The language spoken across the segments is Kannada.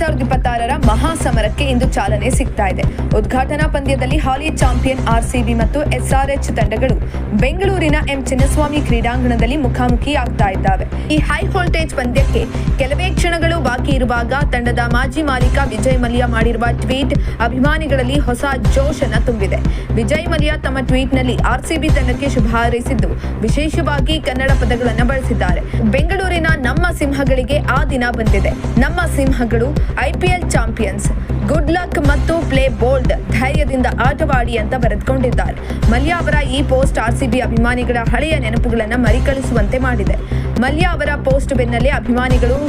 2026ರ ಮಹಾಸಮರಕ್ಕೆ ಇಂದು ಚಾಲನೆ ಸಿಗ್ತಾ ಇದೆ. ಉದ್ಘಾಟನಾ ಪಂದ್ಯದಲ್ಲಿ ಹಾಲಿ ಚಾಂಪಿಯನ್ ಆರ್ಸಿಬಿ ಮತ್ತು ಎಸ್ಆರ್ಎಚ್ ತಂಡಗಳು ಬೆಂಗಳೂರಿನ ಎಂ ಚಿನ್ನಸ್ವಾಮಿ ಕ್ರೀಡಾಂಗಣದಲ್ಲಿ ಮುಖಾಮುಖಿ ಆಗ್ತಾ ಇದ್ದಾವೆ. ಈ ಹೈ ವೋಲ್ಟೇಜ್ ಪಂದ್ಯಕ್ಕೆ ಕೆಲವೇ ಕ್ಷಣಗಳು ಬಾಕಿ ಇರುವಾಗ ತಂಡದ ಮಾಜಿ ಮಾಲೀಕ ವಿಜಯ್ ಮಲ್ಯ ಮಾಡಿರುವ ಟ್ವೀಟ್ ಅಭಿಮಾನಿಗಳಲ್ಲಿ ಹೊಸ ಜೋಶ್ ಅನ್ನು ತುಂಬಿದೆ. ವಿಜಯ್ ಮಲ್ಯ ತಮ್ಮ ಟ್ವೀಟ್ನಲ್ಲಿ ಆರ್ಸಿಬಿ ತಂಡಕ್ಕೆ ಶುಭ ಹಾರೈಸಿದ್ದು, ವಿಶೇಷವಾಗಿ ಕನ್ನಡ ಪದಗಳನ್ನು ಬಳಸಿದ್ದಾರೆ. ಬೆಂಗಳೂರಿನ ನಮ್ಮ ಸಿಂಹಗಳಿಗೆ ಆ ದಿನ ಬಂದಿದೆ. ನಮ್ಮ ಸಿಂಹಗಳು ಐಪಿಎಲ್ ಚಾಂಪಿಯನ್ಸ್. ಗುಡ್ ಲಕ್ ಮತ್ತು ಪ್ಲೇ ಬೋಲ್ಡ್. ಧೈರ್ಯದಿಂದ ಆಟವಾಡಿ ಅಂತ ಬರೆದುಕೊಂಡಿದ್ದಾರೆ. ಮಲ್ಯ ಅವರ ಈ ಪೋಸ್ಟ್ ಆರ್ಸಿಬಿ ಅಭಿಮಾನಿಗಳ ಹಳೆಯ ನೆನಪುಗಳನ್ನು ಮರಿಕಳಿಸುವಂತೆ ಮಾಡಿದೆ. ಮಲ್ಯ ಅವರ ಪೋಸ್ಟ್ ಬೆನ್ನಲ್ಲೇ ಅಭಿಮಾನಿಗಳು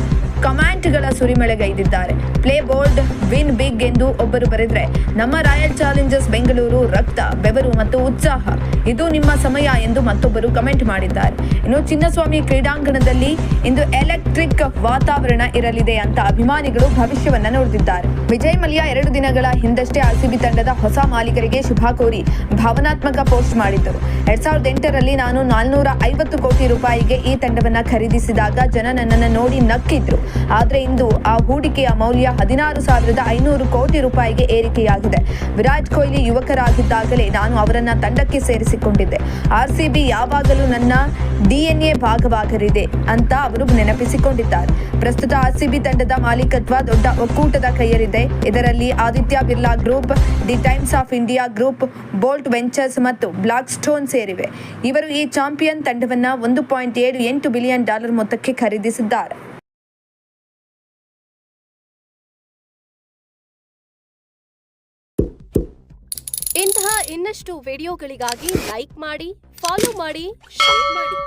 ಕಮೆಂಟ್ಗಳ ಸುರಿಮಳೆಗೈದಿದ್ದಾರೆ. ಪ್ಲೇ ಬೋಲ್ಡ್, ವಿನ್ ಬಿಗ್ ಎಂದು ಒಬ್ಬರು ಬರೆದರೆ, ನಮ್ಮ ರಾಯಲ್ ಚಾಲೆಂಜರ್ಸ್ ಬೆಂಗಳೂರು ರಕ್ತ, ಬೆವರು ಮತ್ತು ಉತ್ಸಾಹ, ಇದು ನಿಮ್ಮ ಸಮಯ ಎಂದು ಮತ್ತೊಬ್ಬರು ಕಮೆಂಟ್ ಮಾಡಿದ್ದಾರೆ. ಇನ್ನು ಚಿನ್ನಸ್ವಾಮಿ ಕ್ರೀಡಾಂಗಣದಲ್ಲಿ ಇಂದು ಎಲೆಕ್ಟ್ರಿಕ್ ವಾತಾವರಣ ಇರಲಿದೆ ಅಂತ ಅಭಿಮಾನಿಗಳು ಭವಿಷ್ಯವನ್ನ ನುಡಿದಿದ್ದಾರೆ. ವಿಜಯ್ ಮಲ್ಯ 2 ದಿನಗಳ ಹಿಂದಷ್ಟೇ ಆರ್ಸಿಬಿ ತಂಡದ ಹೊಸ ಮಾಲೀಕರಿಗೆ ಶುಭ ಕೋರಿ ಭಾವನಾತ್ಮಕ ಪೋಸ್ಟ್ ಮಾಡಿದ್ದರು. 2008ರಲ್ಲಿ ನಾನು 450 ಕೋಟಿ ರೂಪಾಯಿಗೆ ಈ ತಂಡವನ್ನ ಖರೀದಿಸಿದಾಗ ಜನ ನನ್ನನ್ನು ನೋಡಿ ನಕ್ಕಿದ್ರು. ಆದರೆ ಇಂದು ಆ ಹೂಡಿಕೆಯ ಮೌಲ್ಯ 16,500 ಕೋಟಿ ರೂಪಾಯಿಗೆ ಏರಿಕೆಯಾಗಿದೆ. ವಿರಾಟ್ ಕೊಹ್ಲಿ ಯುವಕರಾಗಿದ್ದಾಗಲೇ ನಾನು ಅವರನ್ನ ತಂಡಕ್ಕೆ ಸೇರಿಸಿಕೊಂಡಿದ್ದೆ. ಆರ್ಸಿಬಿ ಯಾವಾಗಲೂ ನನ್ನ DNA ಭಾಗವಾಗಲಿದೆ ಅಂತ ಅವರು ನೆನಪಿಸಿಕೊಂಡಿದ್ದಾರೆ. ಪ್ರಸ್ತುತ ಆರ್ಸಿಬಿ ತಂಡದ ಮಾಲೀಕತ್ವ ದೊಡ್ಡ ಒಕ್ಕೂಟದ ಕೈಯಲ್ಲಿದೆ. ಇದರಲ್ಲಿ Aditya Birla group, the times of India group, bolt ventures ಮತ್ತು ಬ್ಲಾಕ್ ಸ್ಟೋನ್ ಸೇರಿವೆ. ಇವರು ಈ ಚಾಂಪಿಯನ್ ತಂಡವನ್ನ $1.78 ಬಿಲಿಯನ್ ಮೊತ್ತಕ್ಕೆ ಖರೀದಿಸಿದ್ದಾರೆ. ಇಂತಹ ಇನ್ನಷ್ಟು ವಿಡಿಯೋಗಳಿಗಾಗಿ ಲೈಕ್ ಮಾಡಿ, ಫಾಲೋ ಮಾಡಿ, ಶೇರ್ ಮಾಡಿ.